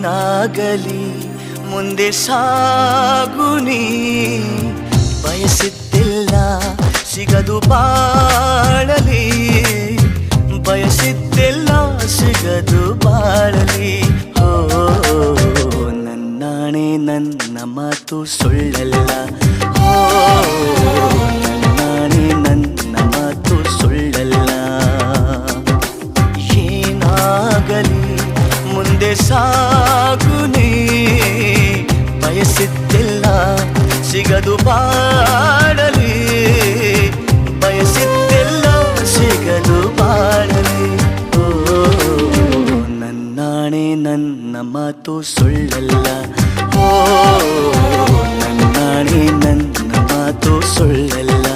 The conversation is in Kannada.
ಏನಾಗಲಿ ಮುಂದೆ ಸಾಗುನಿ, ಬಯಸಿದ್ದಿಲ್ಲ ಸಿಗದು ಬಾಳಲಿ, ಬಯಸಿದ್ದಿಲ್ಲ ಸಿಗದು ಬಾಳಲಿ. ಓ ನನ್ನಾಣೆ ನನ್ನ ಮಾತು ಸುಳ್ಳಲ್ಲ, ಓ ನನ್ನಾಣೆ ನನ್ನ ಮಾತು ಸುಳ್ಳಲ್ಲ. ಏನಾಗಲಿ ಮುಂದೆ ಸಾಗುನಿ, ಬಯಸಿದ್ದಿಲ್ಲ ಸಿಗದು ಬಾಳಲಿ, ಬಯಸಿದ್ದಿಲ್ಲ ಸಿಗದು ಬಾಳಲಿ. ಓ ನನ್ನಾಣೆ ನನ್ನ ಮಾತು ಸುಳ್ಳಲ್ಲ, ಓ ನನ್ನಾಣೆ ನನ್ನ ಮಾತು ಸುಳ್ಳಲ್ಲ.